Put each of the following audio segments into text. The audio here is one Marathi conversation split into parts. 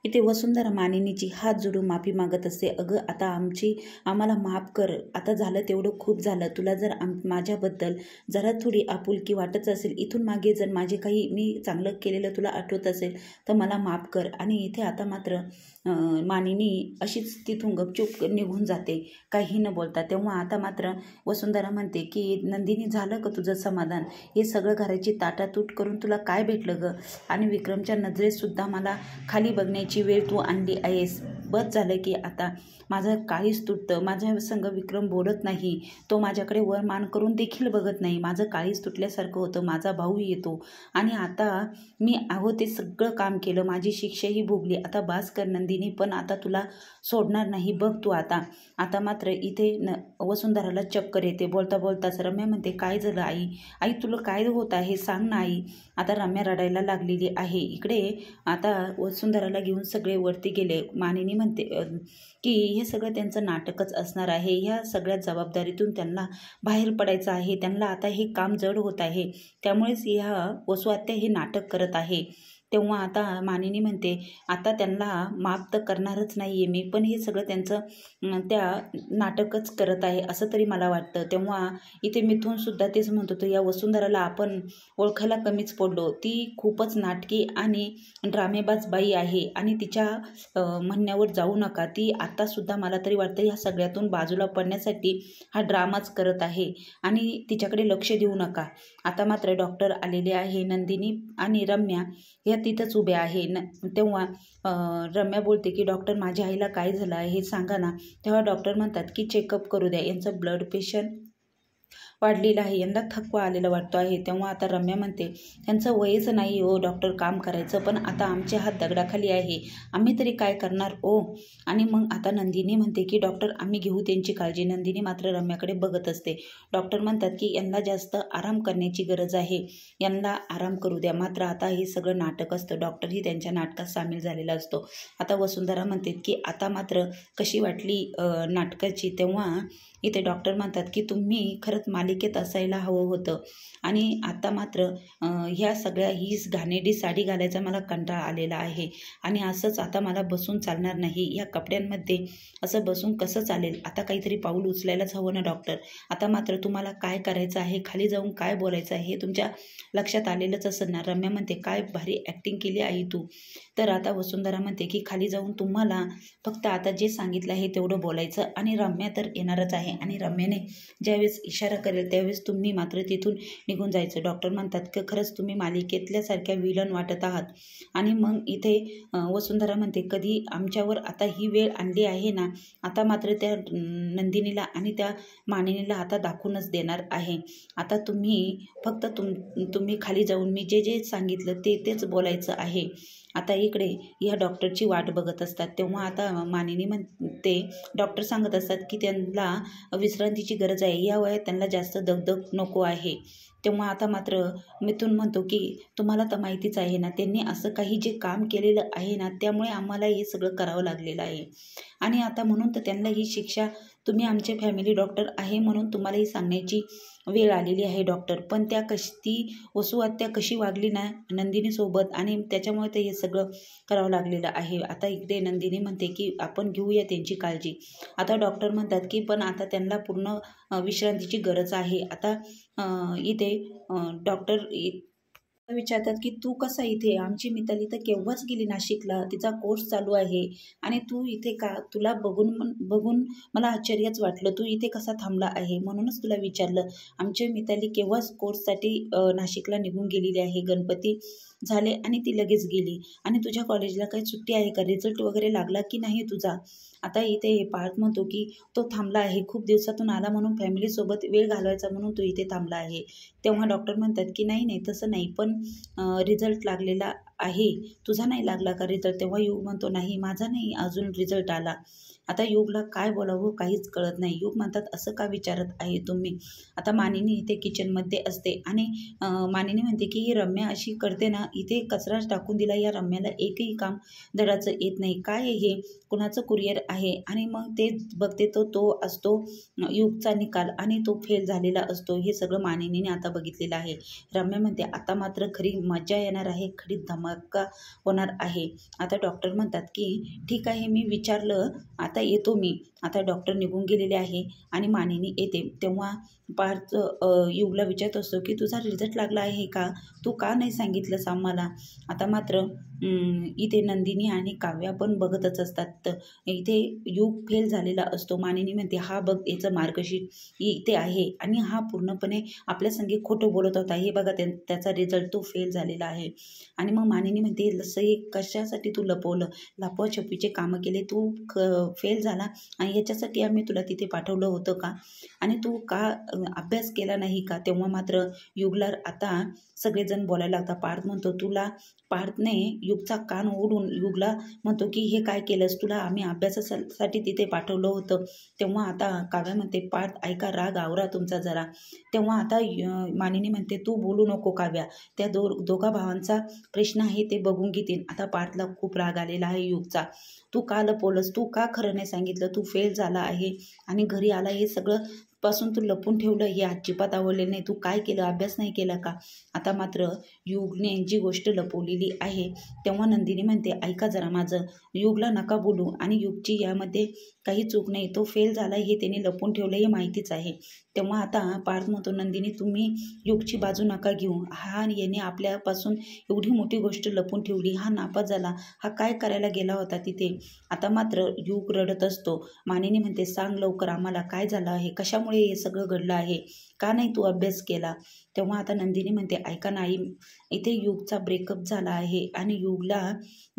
इथे वसुंधरा मानिनीची हात जोडून माफी मागत असते. अगं आता आम्हाला माफ कर, आता झालं तेवढं खूप झालं. तुला जर माझ्याबद्दल जरा थोडी आपुलकी वाटत असेल, इथून मागे जर माझे काही मी चांगलं केलेलं तुला आठवत असेल तर मला माफ कर. आणि इथे आता मात्र मानिनी अशीच तिथून गपचूप निघून जाते, काही न बोलता. तेव्हा आता मात्र वसुंधरा म्हणते की नंदिनी, झालं का तुझं समाधान? हे सगळं घराची ताटातूट करून तुला काय भेटलं गं? आणि विक्रमच्या नजरेतसुद्धा मला खाली बघण्याची वेळ तू आणली आहेस. बस झालं की आता माझं काळीच तुटतं. माझ्या संग विक्रम बोलत नाही, तो माझ्याकडे वर मान करून देखील बघत नाही. माझं काळीच तुटल्यासारखं होतं. माझा भाऊ येतो आणि आता मी ते सगळं काम केलं, माझी शिक्षाही भोगली. आता बास कर नंदिनी, पण आता तुला सोडणार नाही बघ तू आता मात्र इथे वसुंधराला चक्कर येते. बोलता बोलताच रम्या म्हणते, काय झालं आई तुला काय होत आहे सांग ना आई. आता रम्या रडायला लागलेली आहे. इकडे आता वसुंधराला घेऊन सगळे वरती गेले. मानिनी म्हणते की हे सगळं त्यांचं नाटकच असणार आहे. ह्या सगळ्या जबाबदारीतून त्यांना बाहेर पडायचं आहे. त्यांना आता हे काम जड होत आहे, त्यामुळेच ह्या वसू आत्या हे नाटक करत आहे. तेव्हा आता मानिनी म्हणते, आता त्यांना माफ तर करणारच नाही आहे मी, पण हे सगळं त्यांचं त्या नाटकच करत आहे असं तरी मला वाटतं. तेव्हा इथे मिथूनसुद्धा तेच म्हणत होतं, या वसुंधराला आपण ओळखायला कमीच पडलो. ती खूपच नाटकी आणि ड्रामेबाज बाई आहे आणि तिच्या म्हणण्यावर जाऊ नका. ती आत्तासुद्धा मला तरी वाटतं ह्या सगळ्यातून बाजूला पडण्यासाठी हा ड्रामाच करत आहे आणि तिच्याकडे लक्ष देऊ नका. आता मात्र डॉक्टर आलेले आहे. नंदिनी आणि रम्या ह्या तिथंच उभ्या आहे. तेव्हा रम्या बोलते की डॉक्टर, माझ्या आईला काय झालं आहे हे सांगा ना. तेव्हा डॉक्टर म्हणतात की चेकअप करू द्या, यांचं ब्लड प्रेशर वाढलेलं आहे, यंदा थकवा आलेला वाटतो आहे. तेव्हा आता रम्या म्हणते, त्यांचं वयच नाही हो डॉक्टर काम करायचं, पण आता आमचे हात दगडाखाली आहे, आम्ही तरी काय करणार ओ. आणि मग आता नंदिनी म्हणते की डॉक्टर, आम्ही घेऊ त्यांची काळजी. नंदिनी मात्र रम्याकडे बघत असते. डॉक्टर म्हणतात की यांना जास्त आराम करण्याची गरज आहे, यांना आराम करू द्या. मात्र आता हे सगळं नाटक असतं, डॉक्टरही त्यांच्या नाटकात सामील झालेला असतो. आता वसुंधरा म्हणते की आता मात्र कशी वाटली नाटकाची. तेव्हा इथे डॉक्टर म्हणतात की तुम्ही खरंच मालिकेत असायला हवं होतं. आणि आता मात्र ह्या सगळ्या ही घाणेरडी साडी घालायचा मला कंटाळा आलेला आहे आणि असंच आता मला बसून चालणार नाही. या कपड्यांमध्ये असं बसून कसं चालेल? आता काहीतरी पाऊल उचलायलाच हवं ना डॉक्टर. आता मात्र तुम्हाला काय करायचं आहे, खाली जाऊन काय बोलायचं आहे हे तुमच्या लक्षात आलेलंच असेल ना. रम्या म्हणते, काय भारी ॲक्टिंग केली आई तू. तर आता वसुंधरा म्हणते की खाली जाऊन तुम्हाला फक्त आता जे सांगितलं आहे तेवढं बोलायचं. आणि रम्या तर येणारच आहे आणि रम्याने ज्यावेळेस इशारा करेल त्यावेळेस तुम्ही मात्र तिथून निघून जायचं. डॉक्टर म्हणतात की खरंच तुम्ही मालिकेतल्यासारख्या विलन वाटत आहात. आणि मग इथे वसुंधरा म्हणते, कधी आमच्यावर आता ही वेळ आणली आहे ना, आता मात्र त्या नंदिनीला आणि त्या मानिनीला आता दाखवूनच देणार आहे. आता तुम्ही फक्त तुम्ही खाली जाऊन मी जे सांगितलं तेच बोलायचं आहे. आता इकडे ह्या डॉक्टरची वाट बघत असतात. तेव्हा आता मानिनी म्हणते, डॉक्टर सांगत असतात की त्यांना विश्रांतीची गरज आहे, या वयात त्यांना जास्त दगदग नको आहे. तेव्हा आता मात्र मिथून म्हणतो की तुम्हाला तर माहितीच आहे ना, त्यांनी असं काही जे काम केलेलं आहे ना, त्यामुळे आम्हाला हे सगळं करावं लागलेलं आहे. आणि आता म्हणून तर त्यांना ही शिक्षा, तुम्ही आमचे फॅमिली डॉक्टर आहे म्हणून तुम्हाला ही सांगण्याची वेळ आलेली आहे डॉक्टर. पण ती वसू आत्या कशी वागली ना नंदिनीसोबत, आणि त्याच्यामुळे ते हे सगळं करावं लागलेलं आहे. आता इकडे नंदिनी म्हणते की आपण घेऊया त्यांची काळजी. आता डॉक्टर म्हणतात की पण आता त्यांना पूर्ण विश्रांतीची गरज आहे. आता इथे डॉक्टर विचारतात की तू कसा इथे, आमची मिताली तर केव्हाच गेली नाशिकला, तिचा कोर्स चालू आहे आणि तू इथे का, तुला बघून मला आश्चर्यच वाटलं, तू इथे कसा थांबला आहे, म्हणूनच तुला विचारलं. आमची मिताली केव्हाच कोर्ससाठी नाशिकला निघून गेलेली आहे, गणपती झाले आणि ती लगेच गेली. आणि तुझ्या कॉलेजला काही सुट्टी आहे का, रिझल्ट वगैरे लागला की नाही तुझा. आता इथे पार्थ म्हणतो की तो थांबला आहे, खूप दिवसातून आला म्हणून फॅमिलीसोबत वेळ घालवायचा म्हणून तो इथे थांबला आहे. तेव्हा डॉक्टर म्हणतात की नाही तसं नाही, पण रिझल्ट लागलेला आहे, तुझा नाही लागला का रिझल्ट. तेव्हा युग म्हणतो, नाही माझा नाही अजून रिझल्ट आला. आता युगला काय बोलावं काहीच कळत नाही. युग म्हणतात, असं का विचारत आहे तुम्ही. आता मानिनी इथे किचनमध्ये असते आणि मानिनी म्हणते की ही रम्या अशी करते ना, इथे कचराच टाकून दिला, या रम्याला एकही काम दडाचं येत नाही, काय हे कुणाचं कुरिअर आहे. आणि मग ते बघते तो असतो युगचा निकाल आणि तो फेल झालेला असतो. हे सगळं मानिनीने आता बघितलेलं आहे. रम्या म्हणते, आता मात्र खरी मजा येणार आहे, खरी धमाल धमाका होणार आहे. आता डॉक्टर म्हणतात की ठीक आहे, मी विचारलं, आता येतो मी. आता डॉक्टर निघून गेलेले आहे आणि मानिनी येते. तेव्हा पार्थ युगला विचारत असतो की तुझा रिझल्ट लागला आहे का, तू का नाही सांगितलंस आम्हाला. आता मात्र इथे नंदिनी आणि काव्या पण बघतच असतात. तर इथे युग फेल झालेला असतो. मानिनी म्हणते हा बघ याचं मार्कशीट इथे आहे आणि हा पूर्णपणे आपल्या संगे खोटं बोलत होता, हे बघा त्याचा रिझल्ट तो फेल झालेला आहे. आणि मग मानिनी म्हणते हे कशासाठी तू लपवलं, लपवाछपवीचे कामं केले, तू फेल झाला आणि याच्यासाठी आम्ही तुला तिथे पाठवलं होतं का, आणि तू का अभ्यास केला नाही का. तेव्हा मात्र युगला आता सगळेजण बोलायला लागतात. पार्थने युगचा कान ओढून युगला म्हणतो की हे काय केलंस, तुला आम्ही अभ्यासासाठी तिथे पाठवलं होतं. तेव्हा आता काव्या म्हणते पार्थ ऐका, राग आवरा तुमचा जरा. तेव्हा आता मानिनी म्हणते तू बोलू नको काव्या, त्या दोघा भावांचा प्रश्न आहे ते बघून घेतील. आता पार्थला खूप राग आलेला आहे युगचा. तू का लपवलंस, तू का खरं नाही सांगितलं, तू फेल झाला आहे आणि घरी आला हे सगळं पासून तू लपून ठेवलं, हे अजिबात आवडले नाही. तू काय केलं, अभ्यास नाही केला का. आता मात्र युगने जी गोष्ट लपवलेली आहे तेव्हा नंदिनी म्हणते ऐका जरा माझं, युगला नका बोलू आणि युगची यामध्ये काही चूक नाही, तो फेल झाला हे त्याने लपून ठेवलं हे माहितीच आहे. तेव्हा आता पार्थ म्हणतो नंदिनी तुम्ही युगची बाजू नका घेऊ, हा याने आपल्यापासून एवढी मोठी गोष्ट लपून ठेवली, हा नापास झाला, हा काय करायला गेला होता तिथे. आता मात्र युग रडत असतो. मानिनी म्हणते सांग लवकर आम्हाला काय झालं आहे, कशामुळे हे सगळं घडलं आहे, का नाही तू अभ्यास केला. तेव्हा आता नंदिनी म्हणते ऐका नाही, इथे युगचा ब्रेकअप झाला आहे आणि युगला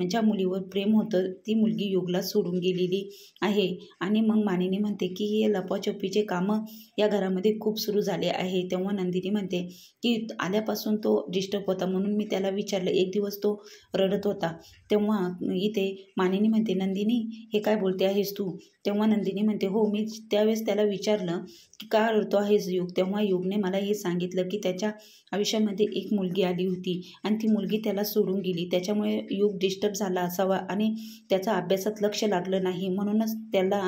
ज्या मुलीवर प्रेम होतं ती मुलगी युगला सोडून गेलेली आहे. आणि मग मानिनी म्हणते की हे लपाछपीचे कामं या घरामध्ये खूप सुरू झाले आहे. तेव्हा नंदिनी म्हणते की आल्यापासून तो डिस्टर्ब होता म्हणून मी त्याला विचारलं, एक दिवस तो रडत होता. तेव्हा इथे मानिनी म्हणते नंदिनी हे काय बोलते आहेस तू. तेव्हा नंदिनी म्हणते हो, मी त्यावेळेस त्याला विचारलं की का रडतो आहेस युग. तेव्हा युगने मला हे सांगितलं की त्याच्या आयुष्यामध्ये एक मुलगी आली होती आणि ती मुलगी त्याला सोडून गेली, त्याच्यामुळे युग डिस्टर्ब झाला असावा आणि त्याचा अभ्यासात लक्ष लागलं नाही म्हणूनच त्याला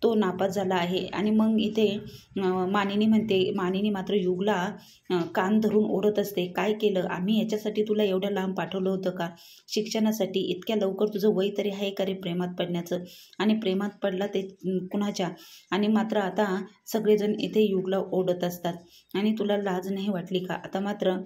तो नापास झाला आहे. आणि मग इथे मानिनी म्हणते, मानिनी मात्र युगला कान धरून ओढत असते, काय केलं, आम्ही याच्यासाठी तुला एवढ्या लांब पाठवलं होतं का, शिक्षणासाठी. इतक्या लवकर तुझं वय तरी आहे का रे प्रेमात पडण्याचं, आणि प्रेमात पडला ते कुणाच्या. आणि मात्र आता सगळेजण इथे युगला ओढत असतात आणि तुला लाज नाही वाटली का. आता मात्र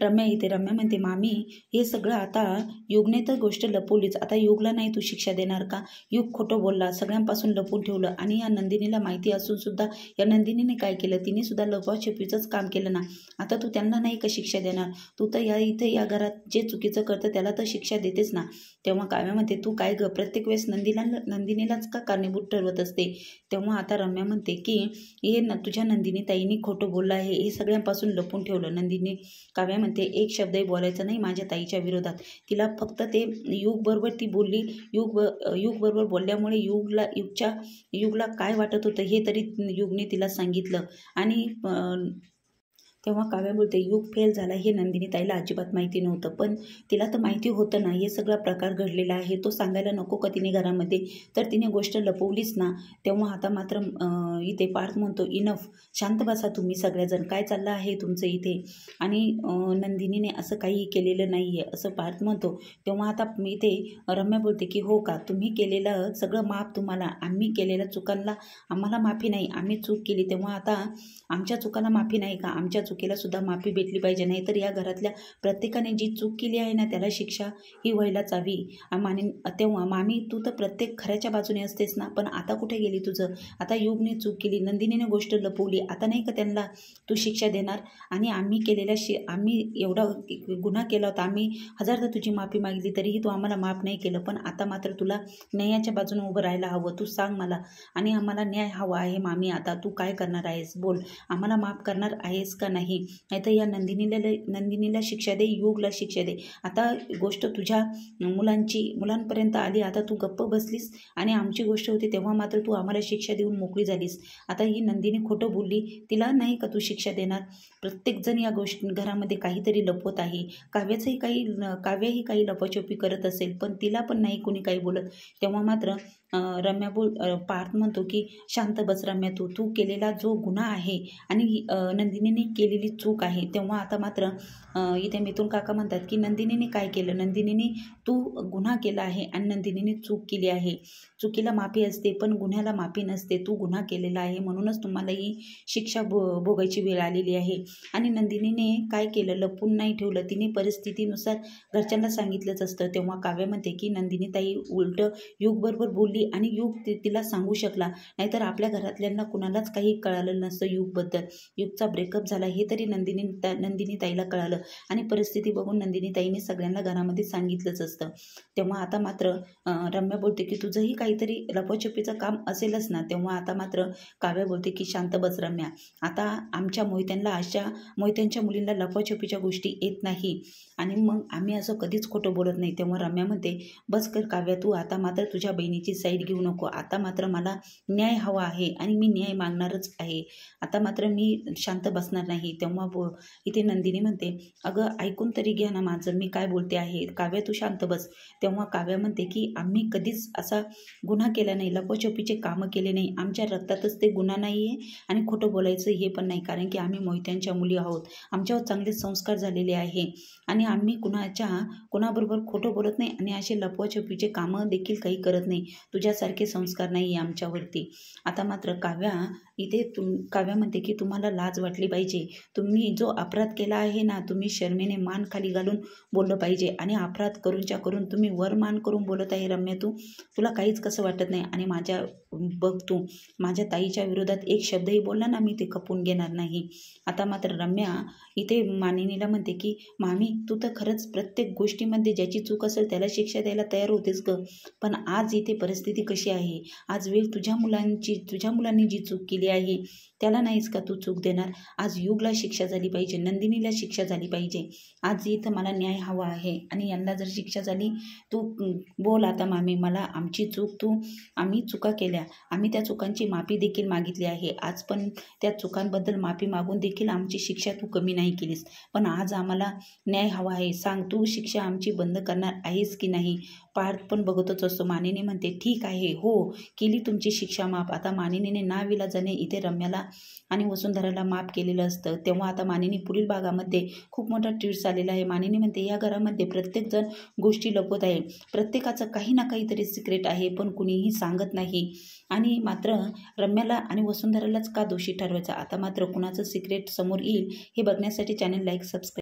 रम्या इथे रम्या म्हणते मामी हे सगळं आता युगने तर गोष्ट लपवलीच, आता युगला नाही तू शिक्षा देणार का. युग खोटं बोलला, सगळ्यांपासून लपून ठेवलं आणि या नंदिनीला माहिती असून सुद्धा या नंदिनीने काय केलं, तिने सुद्धा लपवाछपवीचंच काम केलं ना. आता तू त्यांना नाही का शिक्षा देणार, तू तर इथे या घरात जे चुकीचं करतं त्याला तर शिक्षा देतेच ना. तेव्हा काव्या म्हणते तू काय ग प्रत्येक वेळेस नंदिनीलाच का कारणीभूत ठरवत असते. तेव्हा आता रम्या म्हणते की हे तुझ्या नंदिनी ताईने खोटं बोललं आहे, हे सगळ्यांपासून लपून ठेवलं. नंदिनी काव्या म्हणते एक शब्दही बोलायचं नाही माझ्या ताईच्या विरोधात, तिला फक्त ते युगबरोबर ती बोलली, युगबरोबर बोलल्यामुळे युगला काय वाटत होतं हे तरी युगने तिला सांगितलं. आणि तेव्हा काव्या बोलते युग फेल झाला हे नंदिनी ताईला अजिबात माहिती नव्हतं, पण तिला तर माहिती होतं ना हे सगळा प्रकार घडलेला आहे, तो सांगायला नको का तिने घरामध्ये, तर तिने गोष्ट लपवलीच ना. तेव्हा आता मात्र इथे पार्थ म्हणतो इनफ, शांत बसा तुम्ही सगळेजण, काय चाललं आहे तुमचं इथे. आणि नंदिनीने असं काही केलेलं नाही आहे असं पार्थ म्हणतो. तेव्हा आता इथे रम्या बोलते की हो का, तुम्ही केलेलं सगळं माफ तुम्हाला, आम्ही केलेल्या चुकांना आम्हाला माफी नाही, आम्ही चूक केली तेव्हा आता आमच्या चुकांना माफी नाही का, आमच्या चुकीला सुद्धा माफी भेटली पाहिजे, नाही तर या घरातल्या प्रत्येकाने जी चूक केली आहे ना त्याला शिक्षा ही व्हायलाच हवी. तेव्हा मामी तू तर प्रत्येक खऱ्याच्या बाजूने असतेस ना, पण आता कुठे गेली तुझं, आता युगने चूक केली, नंदिनीने गोष्ट लपवली, आता नाही का त्यांना तू शिक्षा देणार. आणि आम्ही केलेल्या आम्ही एवढा गुन्हा केला होता, आम्ही हजारदा तुझी माफी मागितली तरीही तू आम्हाला माफ नाही केलं, पण आता मात्र तुला न्यायाच्या बाजूने उभं राहायला हवं. तू सांग मला, आणि आम्हाला न्याय हवा आहे मामी, आता तू काय करणार आहेस बोल, आम्हाला माफ करणार आहेस का नाही, नाहीतर या नंदिनीला शिक्षा दे, युगला शिक्षा दे. आता गोष्ट तुझ्या मुलांपर्यंत आली, आता तू गप्प बसलीस आणि आमची गोष्ट होती तेव्हा मात्र तू आम्हाला शिक्षा देऊन मोकळी झालीस. आता ही नंदिनी खोटं बोलली, तिला नाही का तू शिक्षा देणार. प्रत्येकजण या घरामध्ये काहीतरी लपवत आहे. काव्याही काही लपाछपी करत असेल, पण तिला पण नाही कोणी काही बोलत. तेव्हा मात्र पार्थ म्हणतो की शांत बस रम्या, तू केलेला जो गुन्हा आहे आणि नंदिनीने केली केलेली चूक आहे. तेव्हा आता मात्र इथे मिथुन काका म्हणतात की नंदिनीने काय केलं, नंदिनीने तू गुन्हा केला आहे आणि नंदिनीने चूक केली आहे. चुकीला माफी असते पण गुन्ह्याला माफी नसते. तू गुन्हा केलेला आहे म्हणूनच तुम्हाला ही शिक्षा भोगायची वेळ आलेली आहे. आणि नंदिनीने काय केलं, लपून नाही ठेवलं. तिने परिस्थितीनुसार घरच्यांना सांगितलंच असतं. तेव्हा काव्य म्हणते की नंदिनी ताई उलट युग बरोबर बोलली आणि युग तिला सांगू शकला, नाहीतर आपल्या घरातल्यांना कुणालाच काही कळालं नसतं युगबद्दल. युगचा ब्रेकअप झाला हे तरी नंदिनी ताईला कळालं आणि परिस्थिती बघून नंदिनी ताईने सगळ्यांना घरामध्ये सांगितलंच असतं. तेव्हा आता मात्र रम्या बोलते की तुझंही काहीतरी लपछपीचं काम असेलच ना. तेव्हा आता मात्र काव्य बोलते की शांत बस रम्या, आता आमच्या मोहित्यांच्या मुलींना लपछपीच्या गोष्टी येत नाही आणि मग आम्ही असं कधीच खोटं बोलत नाही. तेव्हा रम्या म्हणते बस कर काव्या, तू आता मात्र तुझ्या बहिणीची साईड घेऊ नको. आता मात्र मला न्याय हवा आहे आणि मी न्याय मागणारच आहे. आता मात्र मी शांत बसणार नाही. तेव्हा इथे नंदिनी म्हणते अगं ऐकून तरी घ्या ना माझं, मी काय बोलते आहे. काव्या तू शांत बस. तेव्हा काव्या म्हणते की आम्ही कधीच असा गुन्हा केला नाही, लपछपीचे कामं केले नाही. आमच्या रक्तातच ते गुन्हा नाही आहे आणि खोटं बोलायचं हे पण नाही, कारण की आम्ही मोहित्यांच्या मुली आहोत. आमच्यावर चांगले संस्कार झालेले आहे आणि आम्ही कुणाबरोबर खोटं बोलत नाही आणि असे लपछपीचे कामं देखील काही करत नाही. तुझ्यासारखे संस्कार नाही आहे आमच्यावरती. आता मात्र काव्या म्हणते की तुम्हाला लाज वाटली पाहिजे. तुम्ही जो अपराध केला आहे ना, तुम्ही शर्मेने मान खाली घालून बोललं पाहिजे आणि अपराध करून तुम्ही वर मान करून बोलत आहे रम्या. तुला काहीच कसं वाटत नाही आणि तू माझ्या ताईच्या विरोधात एक शब्दही बोलला ना, मी ते खपून घेणार नाही. आता मात्र रम्या इथे मानिनीला म्हणते की मामी तू तर खरंच प्रत्येक गोष्टीमध्ये ज्याची चूक असेल त्याला शिक्षा द्यायला तयार होतेस ग, पण आज इथे परिस्थिती कशी आहे. आज वेळ तुझ्या मुलांनी जी चूक केली आहे त्याला नाहीच का तू चूक देणार. आज युगला शिक्षा झाली पाहिजे, नंदिनीला शिक्षा झाली पाहिजे. आज इथं मला न्याय हवा आहे आणि यांना जर शिक्षा झाली तू बोल आता मामी, मला आम्ही चुका केल्या, आम्ही त्या चुकांची माफी देखील मागितली आहे. आज पण त्या चुकांबद्दल माफी मागून देखील आमची शिक्षा तू कमी नाही केलीस, पण आज आम्हाला न्याय हवा आहे. सांग तू शिक्षा आमची बंद करणार आहेस की नाही. पार्थ पण बघतच असतो. मानिनी म्हणते ठीक आहे, हो केली तुमची शिक्षा माफ. आता मानिनीने नाविलाजाने इथे रम्याला आणि वसुंधराला माफ केलेलं असतं. तेव्हा आता मानिनी पुढील भागामध्ये खूप मोठा ट्विस्ट आलेला आहे. मानिनी म्हणते या घरामध्ये प्रत्येकजण गोष्टी लपवत आहे, प्रत्येकाचं काही ना काहीतरी सिक्रेट आहे पण कुणीही सांगत नाही आणि मात्र रम्याला आणि वसुंधरालाच का दोषी ठरवायचं. आता मात्र कुणाचं सिक्रेट समोर येईल हे बघण्यासाठी चॅनल लाईक सबस्क्राईब